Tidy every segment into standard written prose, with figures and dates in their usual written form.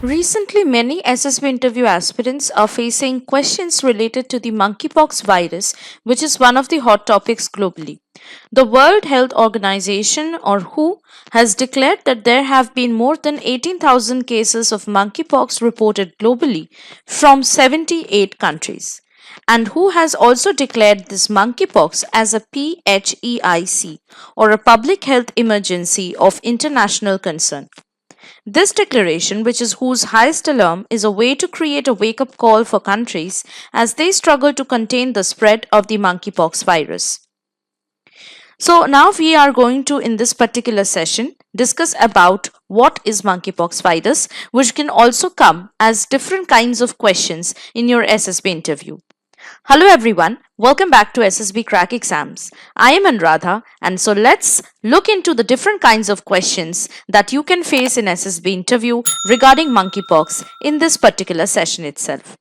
Recently, many SSB interview aspirants are facing questions related to the monkeypox virus, which is one of the hot topics globally. The World Health Organization, or WHO, has declared that there have been more than 18,000 cases of monkeypox reported globally from 78 countries. And WHO has also declared this monkeypox as a PHEIC, or a public health emergency of international concern. This declaration, which is whose highest alarm, is a way to create a wake up call for countries as they struggle to contain the spread of the monkeypox virus. So now we are going to, in this particular session, discuss about what is monkeypox virus, which can also come as different kinds of questions in your SSB interview. Hello everyone, welcome back to SSBCrack exams. I am Anuradha, and so let's look into the different kinds of questions that you can face in SSB interview regarding monkeypox in this particular session itself.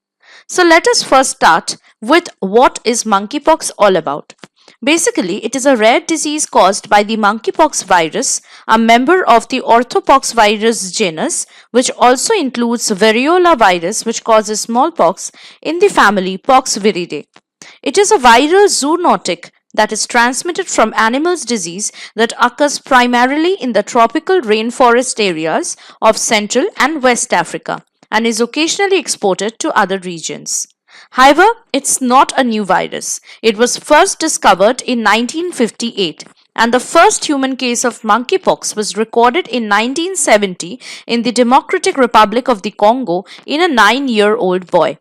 So let us first start with what is monkeypox all about. Basically, it is a rare disease caused by the monkeypox virus, a member of the orthopox virus genus, which also includes variola virus, which causes smallpox in the family Poxviridae. It is a viral zoonotic that is transmitted from animals' disease that occurs primarily in the tropical rainforest areas of Central and West Africa and is occasionally exported to other regions. However, it's not a new virus. It was first discovered in 1958, and the first human case of monkeypox was recorded in 1970 in the Democratic Republic of the Congo in a 9-year-old boy.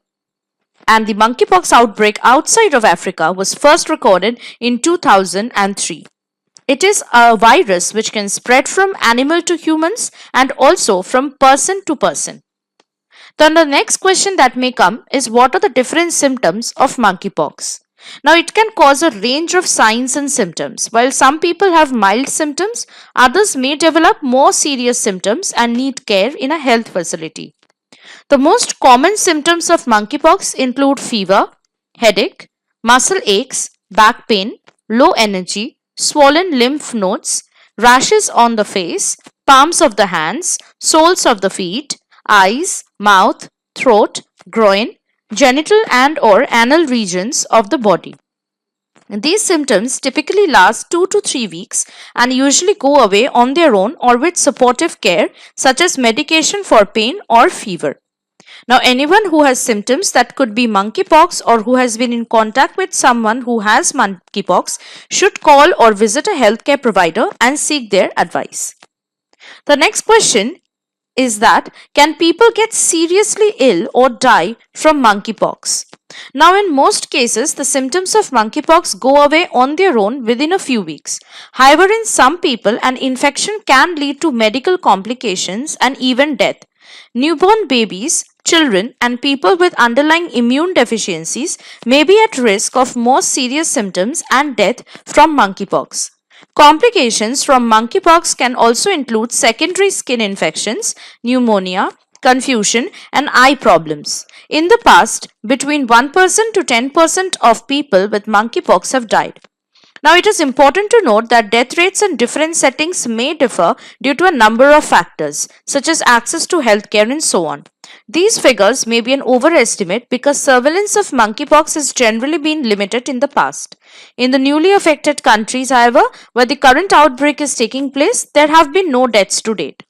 And the monkeypox outbreak outside of Africa was first recorded in 2003. It is a virus which can spread from animal to humans and also from person to person. Then the next question that may come is, what are the different symptoms of monkeypox? Now, it can cause a range of signs and symptoms. While some people have mild symptoms, others may develop more serious symptoms and need care in a health facility. The most common symptoms of monkeypox include fever, headache, muscle aches, back pain, low energy, swollen lymph nodes, rashes on the face, palms of the hands, soles of the feet, eyes, mouth, throat, groin, genital and or anal regions of the body. These symptoms typically last 2 to 3 weeks and usually go away on their own or with supportive care such as medication for pain or fever. Now, anyone who has symptoms that could be monkeypox or who has been in contact with someone who has monkeypox should call or visit a healthcare provider and seek their advice. The next question is that, can people get seriously ill or die from monkeypox? Now, in most cases, the symptoms of monkeypox go away on their own within a few weeks. However, in some people, an infection can lead to medical complications and even death. Newborn babies, children, and people with underlying immune deficiencies may be at risk of more serious symptoms and death from monkeypox. Complications from monkeypox can also include secondary skin infections, pneumonia, confusion, and eye problems. In the past, between 1% to 10% of people with monkeypox have died. Now, it is important to note that death rates in different settings may differ due to a number of factors, such as access to healthcare and so on. These figures may be an overestimate because surveillance of monkeypox has generally been limited in the past. In the newly affected countries, however, where the current outbreak is taking place, there have been no deaths to date.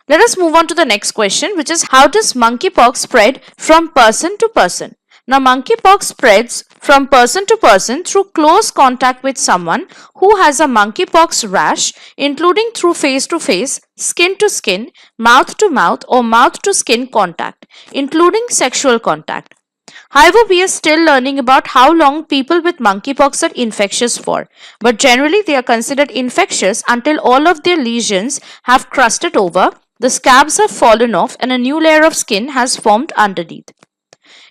Let us move on to the next question, which is, how does monkeypox spread from person to person? Now, monkeypox spreads from person to person through close contact with someone who has a monkeypox rash, including through face to face, skin to skin, mouth to mouth, or mouth to skin contact, including sexual contact. However, we are still learning about how long people with monkeypox are infectious for, but generally they are considered infectious until all of their lesions have crusted over, the scabs have fallen off, and a new layer of skin has formed underneath.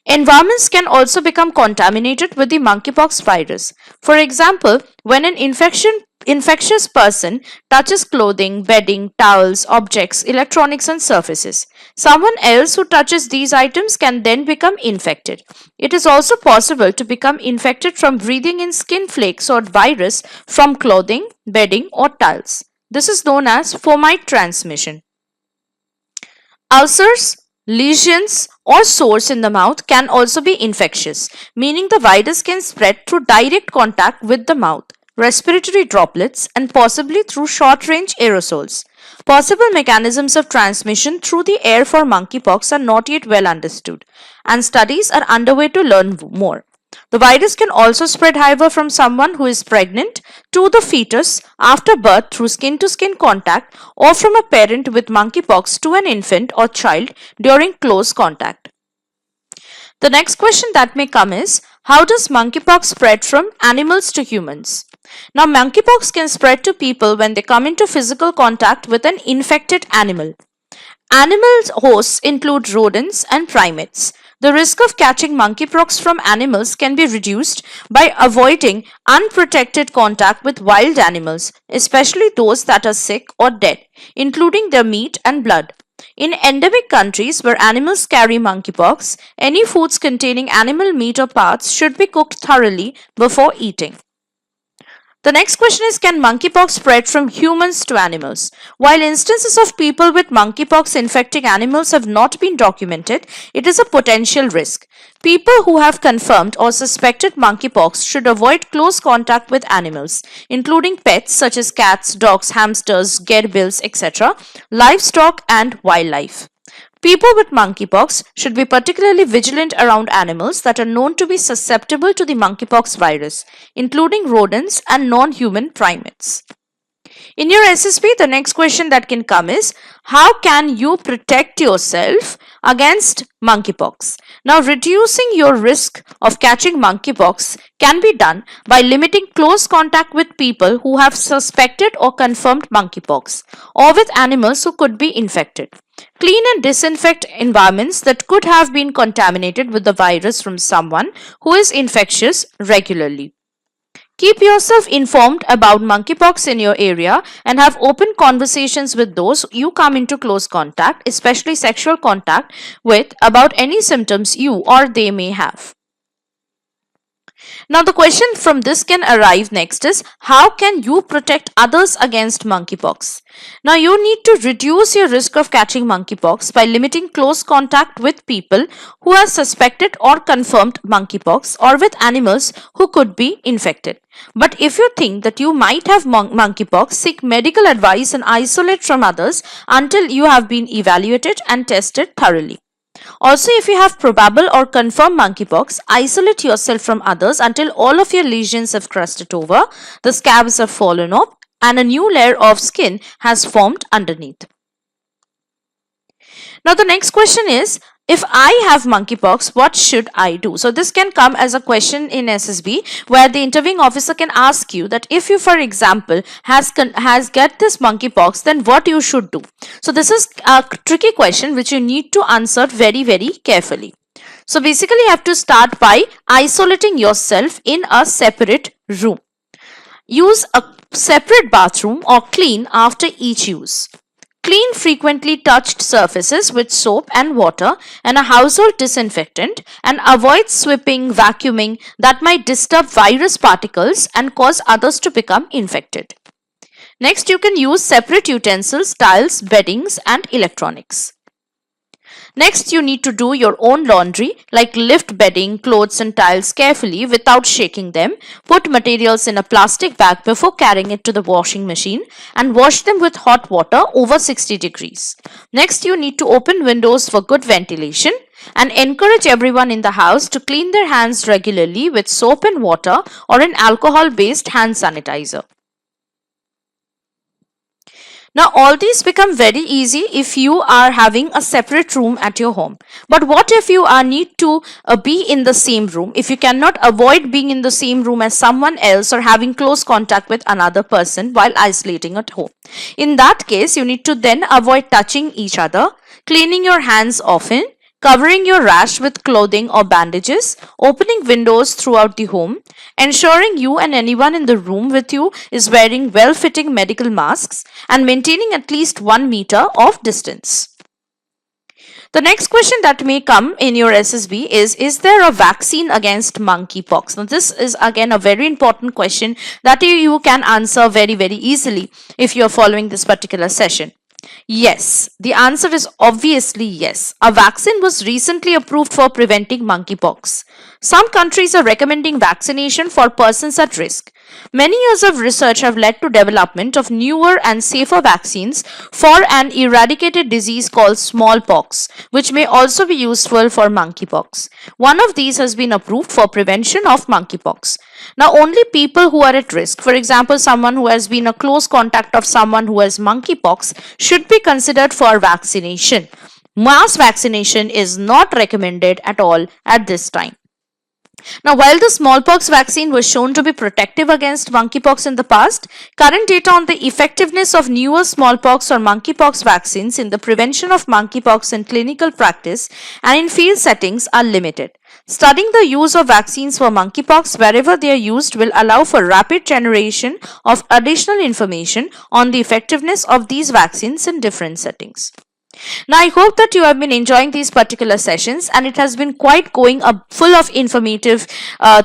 Environments can also become contaminated with the monkeypox virus. For example, when an infectious person touches clothing, bedding, towels, objects, electronics, and surfaces, someone else who touches these items can then become infected. It is also possible to become infected from breathing in skin flakes or virus from clothing, bedding, or tiles. This is known as fomite transmission. Ulcers, lesions, or sores in the mouth can also be infectious, meaning the virus can spread through direct contact with the mouth, respiratory droplets, and possibly through short range aerosols. Possible mechanisms of transmission through the air for monkeypox are not yet well understood, and studies are underway to learn more. The virus can also spread, however, from someone who is pregnant to the fetus after birth through skin to skin contact, or from a parent with monkeypox to an infant or child during close contact. The next question that may come is, how does monkeypox spread from animals to humans? Now, monkeypox can spread to people when they come into physical contact with an infected animal. Animal hosts include rodents and primates. The risk of catching monkeypox from animals can be reduced by avoiding unprotected contact with wild animals, especially those that are sick or dead, including their meat and blood. In endemic countries where animals carry monkeypox, any foods containing animal meat or parts should be cooked thoroughly before eating. The next question is, can monkeypox spread from humans to animals? While instances of people with monkeypox infecting animals have not been documented, it is a potential risk. People who have confirmed or suspected monkeypox should avoid close contact with animals, including pets such as cats, dogs, hamsters, gerbils, etc., livestock, and wildlife. People with monkeypox should be particularly vigilant around animals that are known to be susceptible to the monkeypox virus, including rodents and non-human primates. In your SSB, the next question that can come is, how can you protect yourself against monkeypox? Now, reducing your risk of catching monkeypox can be done by limiting close contact with people who have suspected or confirmed monkeypox, or with animals who could be infected. Clean and disinfect environments that could have been contaminated with the virus from someone who is infectious regularly. Keep yourself informed about monkeypox in your area and have open conversations with those you come into close contact, especially sexual contact with, about any symptoms you or they may have. Now, the question from this can arise next is, how can you protect others against monkeypox? Now, you need to reduce your risk of catching monkeypox by limiting close contact with people who are suspected or confirmed monkeypox, or with animals who could be infected. But if you think that you might have monkeypox, seek medical advice and isolate from others until you have been evaluated and tested thoroughly. Also, if you have probable or confirmed monkeypox, isolate yourself from others until all of your lesions have crusted over, the scabs have fallen off, and a new layer of skin has formed underneath. Now, the next question is, if I have monkeypox, what should I do? So this can come as a question in SSB, where the interviewing officer can ask you that if you, for example, has get this monkeypox, then what you should do. So this is a tricky question which you need to answer very, very carefully. So basically, you have to start by isolating yourself in a separate room. Use a separate bathroom or clean after each use. Clean frequently touched surfaces with soap and water and a household disinfectant, and avoid sweeping, vacuuming that might disturb virus particles and cause others to become infected. Next, you can use separate utensils, tiles, beddings, and electronics. Next, you need to do your own laundry, like lift bedding, clothes and tiles carefully without shaking them. Put materials in a plastic bag before carrying it to the washing machine and wash them with hot water over 60 degrees. Next, you need to open windows for good ventilation and encourage everyone in the house to clean their hands regularly with soap and water or an alcohol-based hand sanitizer. Now, all these become very easy if you are having a separate room at your home. But what if you need to be in the same room? If you cannot avoid being in the same room as someone else or having close contact with another person while isolating at home. In that case, you need to then avoid touching each other, cleaning your hands often, covering your rash with clothing or bandages, opening windows throughout the home, ensuring you and anyone in the room with you is wearing well-fitting medical masks, and maintaining at least 1 meter of distance. The next question that may come in your SSB is there a vaccine against monkeypox? Now, this is again a very important question that you can answer very, very easily if you are following this particular session. Yes, the answer is obviously yes. A vaccine was recently approved for preventing monkeypox. Some countries are recommending vaccination for persons at risk. Many years of research have led to development of newer and safer vaccines for an eradicated disease called smallpox, which may also be useful for monkeypox. One of these has been approved for prevention of monkeypox. Now, only people who are at risk, for example, someone who has been a close contact of someone who has monkeypox, should be considered for vaccination. Mass vaccination is not recommended at all at this time. Now, while the smallpox vaccine was shown to be protective against monkeypox in the past, current data on the effectiveness of newer smallpox or monkeypox vaccines in the prevention of monkeypox in clinical practice and in field settings are limited. Studying the use of vaccines for monkeypox wherever they are used will allow for rapid generation of additional information on the effectiveness of these vaccines in different settings. Now, I hope that you have been enjoying these particular sessions, and it has been quite going up full of informative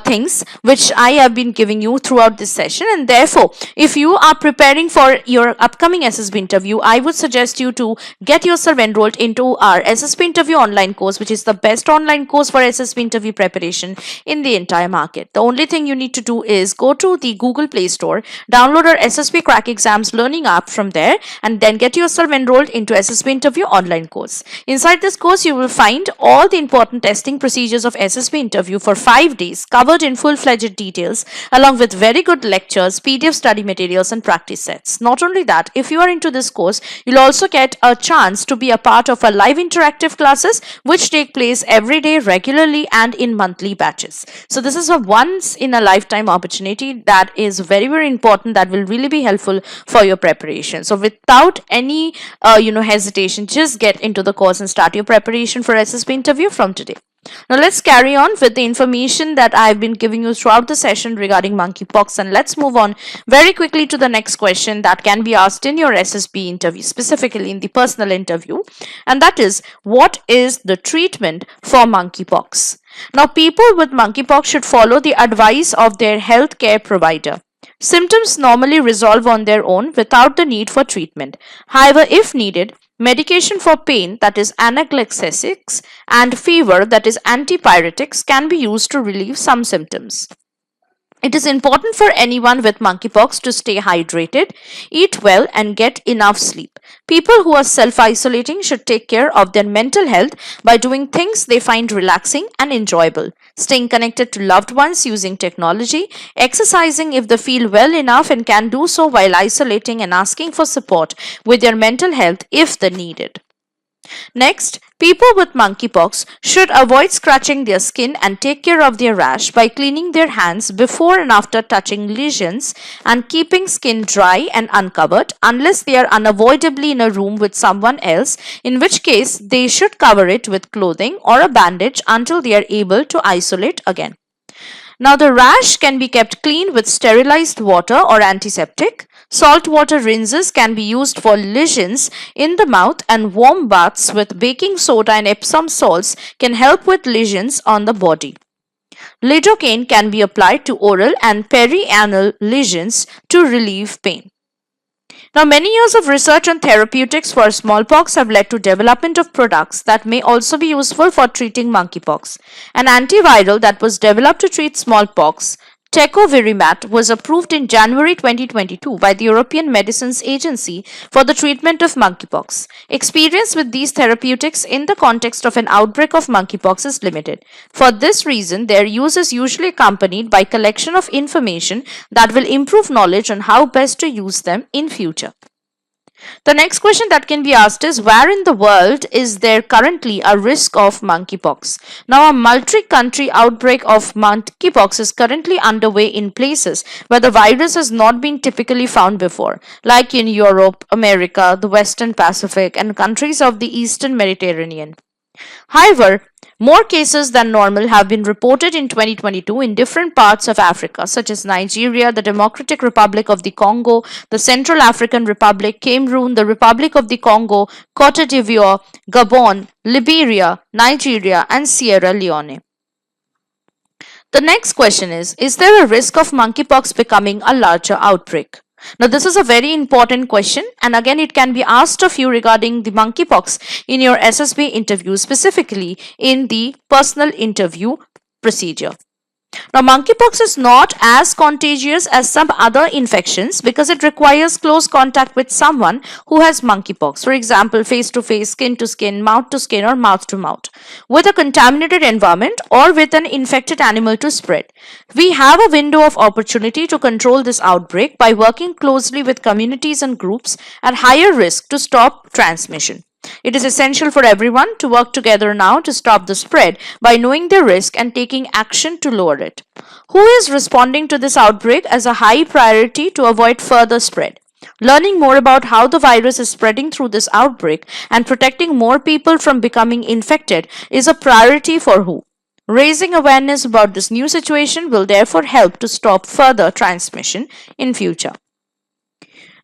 things which I have been giving you throughout this session. And therefore, if you are preparing for your upcoming SSB interview, I would suggest you to get yourself enrolled into our SSB interview online course, which is the best online course for SSB interview preparation in the entire market. The only thing you need to do is go to the Google Play Store, download our SSB Crack Exams learning app from there, and then get yourself enrolled into SSB interview online course. Inside this course, you will find all the important testing procedures of SSB interview for 5 days covered in full-fledged details, along with very good lectures, PDF study materials, and practice sets. Not only that, if you are into this course, you'll also get a chance to be a part of our live interactive classes which take place every day regularly and in monthly batches. So this is a once in a lifetime opportunity that is very, very important, that will really be helpful for your preparation. So without any hesitation, just get into the course and start your preparation for SSB interview from today. Now let's carry on with the information that I've been giving you throughout the session regarding monkeypox, and let's move on very quickly to the next question that can be asked in your SSB interview, specifically in the personal interview, and that is, what is the treatment for monkeypox? Now, people with monkeypox should follow the advice of their healthcare provider. Symptoms normally resolve on their own without the need for treatment. However, if needed, medication for pain, that is analgesics, and fever, that is antipyretics, can be used to relieve some symptoms. It is important for anyone with monkeypox to stay hydrated, eat well, and get enough sleep. People who are self-isolating should take care of their mental health by doing things they find relaxing and enjoyable, staying connected to loved ones using technology, exercising if they feel well enough and can do so while isolating, and asking for support with their mental health if they need it. Next, people with monkeypox should avoid scratching their skin and take care of their rash by cleaning their hands before and after touching lesions and keeping skin dry and uncovered unless they are unavoidably in a room with someone else, in which case they should cover it with clothing or a bandage until they are able to isolate again. Now, the rash can be kept clean with sterilized water or antiseptic. Salt water rinses can be used for lesions in the mouth, and warm baths with baking soda and Epsom salts can help with lesions on the body. Lidocaine can be applied to oral and perianal lesions to relieve pain. Now, many years of research on therapeutics for smallpox have led to development of products that may also be useful for treating monkeypox. An antiviral that was developed to treat smallpox, tecovirimat, was approved in January 2022 by the European Medicines Agency for the treatment of monkeypox. Experience with these therapeutics in the context of an outbreak of monkeypox is limited. For this reason, their use is usually accompanied by collection of information that will improve knowledge on how best to use them in future. The next question that can be asked is, where in the world is there currently a risk of monkeypox? Now, a multi-country outbreak of monkeypox is currently underway in places where the virus has not been typically found before, like in Europe, America, the Western Pacific, and countries of the Eastern Mediterranean. However, more cases than normal have been reported in 2022 in different parts of Africa, such as Nigeria, the Democratic Republic of the Congo, the Central African Republic, Cameroon, the Republic of the Congo, Cote d'Ivoire, Gabon, Liberia, Nigeria, and Sierra Leone. The next question is there a risk of monkeypox becoming a larger outbreak? Now, this is a very important question, and again, it can be asked of you regarding the monkeypox in your SSB interview, specifically in the personal interview procedure. Now, monkeypox is not as contagious as some other infections because it requires close contact with someone who has monkeypox. For example, face to face, skin to skin, mouth to skin, or mouth to mouth, with a contaminated environment or with an infected animal to spread. We have a window of opportunity to control this outbreak by working closely with communities and groups at higher risk to stop transmission. It is essential for everyone to work together now to stop the spread by knowing their risk and taking action to lower it. Who is responding to this outbreak as a high priority to avoid further spread? Learning more about how the virus is spreading through this outbreak and protecting more people from becoming infected is a priority for who? Raising awareness about this new situation will therefore help to stop further transmission in future.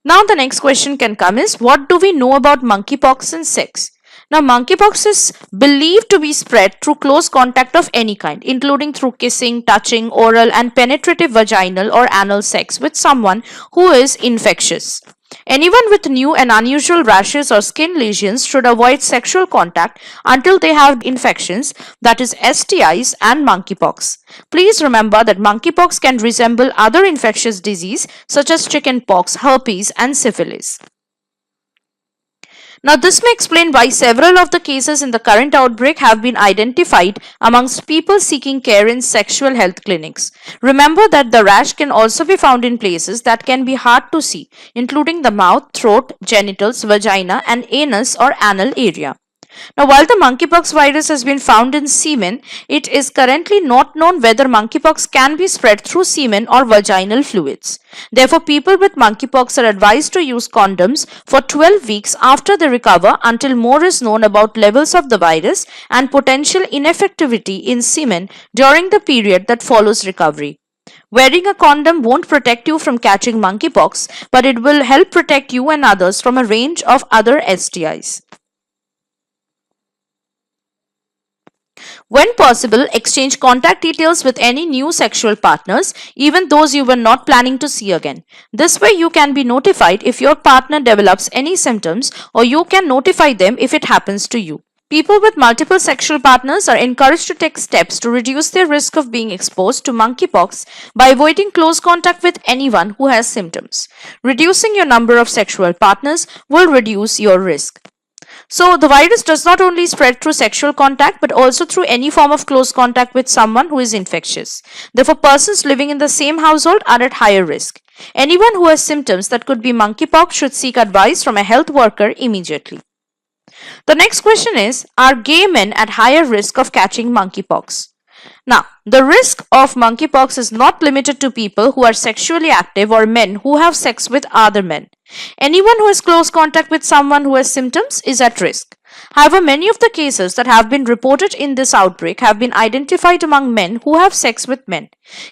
Now the next question can come is, what do we know about monkeypox in sex? Now, monkeypox is believed to be spread through close contact of any kind, including through kissing, touching, oral, and penetrative vaginal or anal sex with someone who is infectious. Anyone with new and unusual rashes or skin lesions should avoid sexual contact until they have infections, that is STIs and monkeypox. Please remember that monkeypox can resemble other infectious disease such as chickenpox, herpes, and syphilis. Now, this may explain why several of the cases in the current outbreak have been identified amongst people seeking care in sexual health clinics. Remember that the rash can also be found in places that can be hard to see, including the mouth, throat, genitals, vagina, and anus or anal area. Now, while the monkeypox virus has been found in semen, it is currently not known whether monkeypox can be spread through semen or vaginal fluids. Therefore, people with monkeypox are advised to use condoms for 12 weeks after they recover until more is known about levels of the virus and potential ineffectivity in semen during the period that follows recovery. Wearing a condom won't protect you from catching monkeypox, but it will help protect you and others from a range of other STIs. When possible, exchange contact details with any new sexual partners, even those you were not planning to see again. This way, you can be notified if your partner develops any symptoms, or you can notify them if it happens to you. People with multiple sexual partners are encouraged to take steps to reduce their risk of being exposed to monkeypox by avoiding close contact with anyone who has symptoms. Reducing your number of sexual partners will reduce your risk. So, the virus does not only spread through sexual contact but also through any form of close contact with someone who is infectious. Therefore, persons living in the same household are at higher risk. Anyone who has symptoms that could be monkeypox should seek advice from a health worker immediately. The next question is, are gay men at higher risk of catching monkeypox? Now, the risk of monkeypox is not limited to people who are sexually active or men who have sex with other men. Anyone who has close contact with someone who has symptoms is at risk. However, many of the cases that have been reported in this outbreak have been identified among men who have sex with men.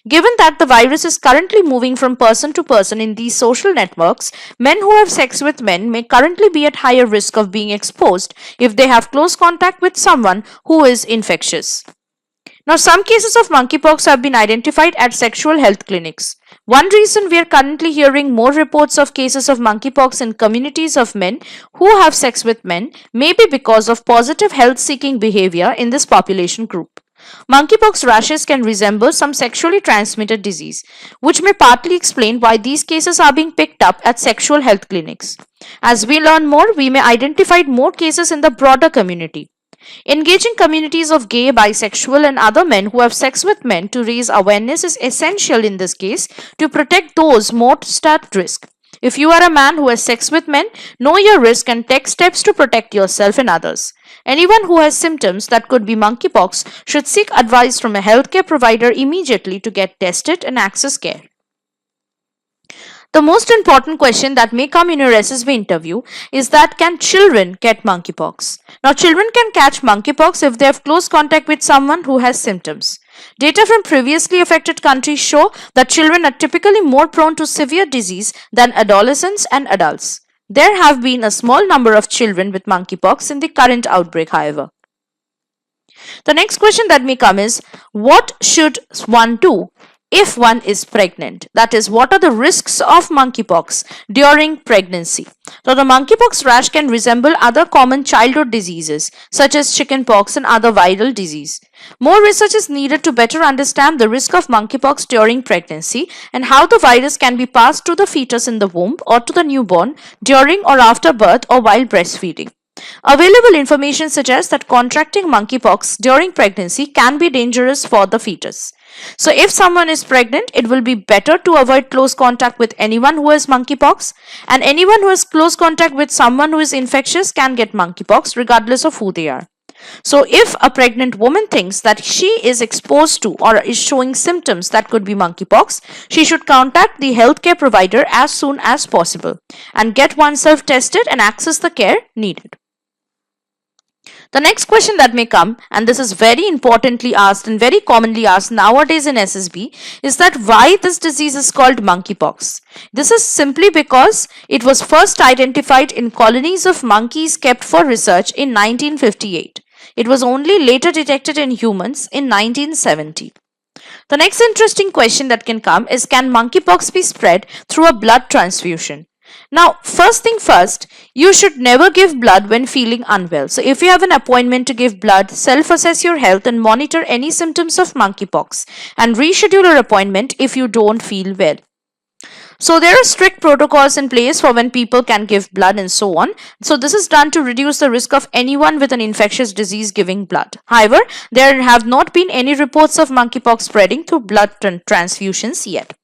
Given that the virus is currently moving from person to person in these social networks, men who have sex with men may currently be at higher risk of being exposed if they have close contact with someone who is infectious. Now, some cases of monkeypox have been identified at sexual health clinics. One reason we are currently hearing more reports of cases of monkeypox in communities of men who have sex with men may be because of positive health-seeking behavior in this population group. Monkeypox rashes can resemble some sexually transmitted disease, which may partly explain why these cases are being picked up at sexual health clinics. As we learn more, we may identify more cases in the broader community. Engaging communities of gay, bisexual, and other men who have sex with men to raise awareness is essential in this case to protect those most at risk. If you are a man who has sex with men, know your risk and take steps to protect yourself and others. Anyone who has symptoms that could be monkeypox should seek advice from a healthcare provider immediately to get tested and access care. The most important question that may come in your SSB interview is that, can children get monkeypox? Now, children can catch monkeypox if they have close contact with someone who has symptoms. Data from previously affected countries show that children are typically more prone to severe disease than adolescents and adults. There have been a small number of children with monkeypox in the current outbreak, however. The next question that may come is, what should one do if one is pregnant. That is, what are the risks of monkeypox during pregnancy? So, the monkeypox rash can resemble other common childhood diseases such as chickenpox and other viral disease. More research is needed to better understand the risk of monkeypox during pregnancy and how the virus can be passed to the fetus in the womb or to the newborn during or after birth or while breastfeeding. Available information suggests that contracting monkeypox during pregnancy can be dangerous for the fetus. So, if someone is pregnant, it will be better to avoid close contact with anyone who has monkeypox, and anyone who has close contact with someone who is infectious can get monkeypox regardless of who they are. So, if a pregnant woman thinks that she is exposed to or is showing symptoms that could be monkeypox, she should contact the healthcare provider as soon as possible and get oneself tested and access the care needed. The next question that may come, and this is very importantly asked and very commonly asked nowadays in SSB, is that why this disease is called monkeypox. This is simply because it was first identified in colonies of monkeys kept for research in 1958. It was only later detected in humans in 1970. The next interesting question that can come is, can monkeypox be spread through a blood transfusion? Now, first thing first, you should never give blood when feeling unwell. So, if you have an appointment to give blood, self-assess your health and monitor any symptoms of monkeypox and reschedule your appointment if you don't feel well. So, there are strict protocols in place for when people can give blood and so on. So, this is done to reduce the risk of anyone with an infectious disease giving blood. However, there have not been any reports of monkeypox spreading through blood transfusions yet.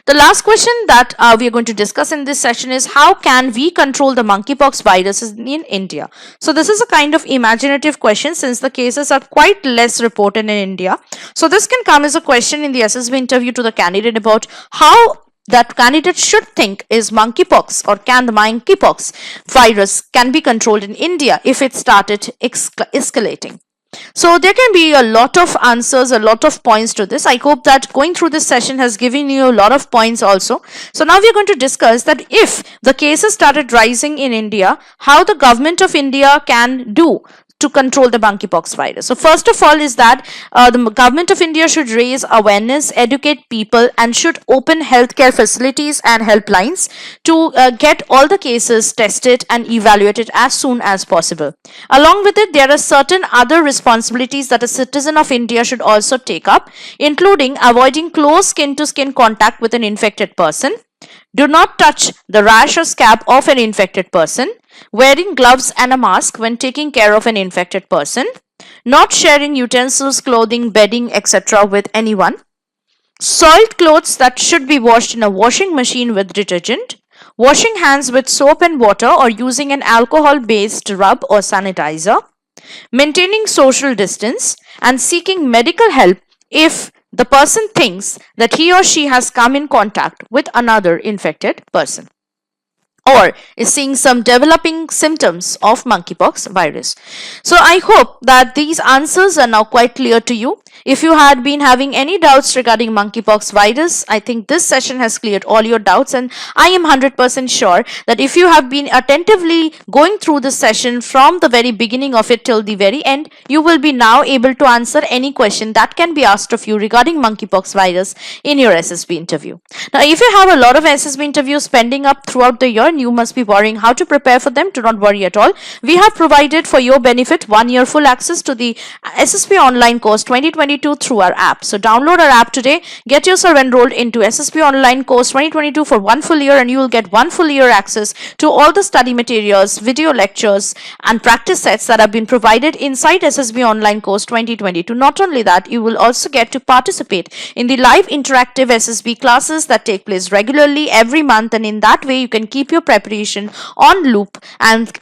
The last question that we are going to discuss in this session is, how can we control the monkeypox virus in India? So this is a kind of imaginative question since the cases are quite less reported in India. So this can come as a question in the SSB interview to the candidate about how that candidate should think is monkeypox, or can the monkeypox virus can be controlled in India if it started escalating. So there can be a lot of answers, a lot of points to this. I hope that going through this session has given you a lot of points also. So now we are going to discuss that if the cases started rising in India, how the government of India can do to control the monkeypox virus. So first of all is that the government of India should raise awareness, educate people, and should open healthcare facilities and helplines to get all the cases tested and evaluated as soon as possible. Along with it, there are certain other responsibilities that a citizen of India should also take up, including avoiding close skin-to-skin contact with an infected person. Do not touch the rash or scab of an infected person. Wearing gloves and a mask when taking care of an infected person. Not sharing utensils, clothing, bedding, etc. with anyone. Soiled clothes that should be washed in a washing machine with detergent. Washing hands with soap and water or using an alcohol-based rub or sanitizer. Maintaining social distance and seeking medical help if the person thinks that he or she has come in contact with another infected person or is seeing some developing symptoms of monkeypox virus. So I hope that these answers are now quite clear to you. If you had been having any doubts regarding monkeypox virus, I think this session has cleared all your doubts, and I am 100% sure that if you have been attentively going through this session from the very beginning of it till the very end, you will be now able to answer any question that can be asked of you regarding monkeypox virus in your SSB interview. Now, if you have a lot of SSB interviews pending up throughout the year and you must be worrying how to prepare for them, do not worry at all. We have provided for your benefit 1 year full access to the SSB online course 2022 through our app. So download our app today, get yourself enrolled into SSB online course 2022 for 1 full year, and you will get 1 full year access to all the study materials, video lectures and practice sets that have been provided inside SSB online course 2022. Not only that, you will also get to participate in the live interactive SSB classes that take place regularly every month, and in that way you can keep your preparation on loop and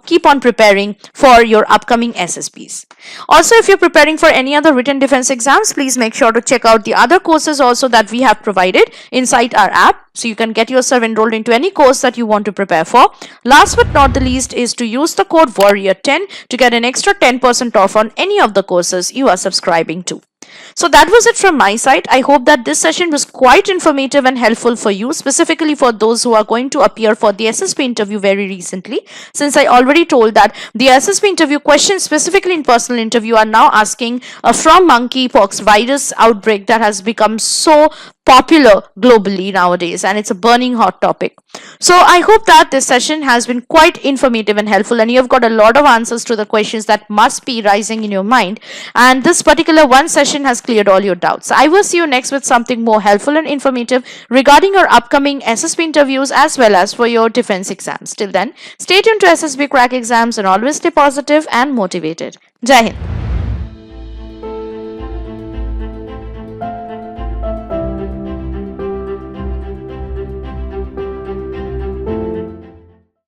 keep on preparing for your upcoming SSBs. Also, if you're preparing for any other written defense exams, please make sure to check out the other courses also that we have provided inside our app, so you can get yourself enrolled into any course that you want to prepare for. Last but not the least is to use the code warrior10 to get an extra 10% off on any of the courses you are subscribing to. So that was it from my side. I hope that this session was quite informative and helpful for you, specifically for those who are going to appear for the SSB interview very recently, since I already told that the SSB interview questions specifically in personal interview are now asking from monkeypox virus outbreak that has become so popular globally nowadays, and it's a burning hot topic. So I hope that this session has been quite informative and helpful, and you have got a lot of answers to the questions that must be rising in your mind, and this particular one session has cleared all your doubts. I will see you next with something more helpful and informative regarding your upcoming SSB interviews as well as for your defense exams. Till then, stay tuned to SSB crack exams and always stay positive and motivated. Jai Hind.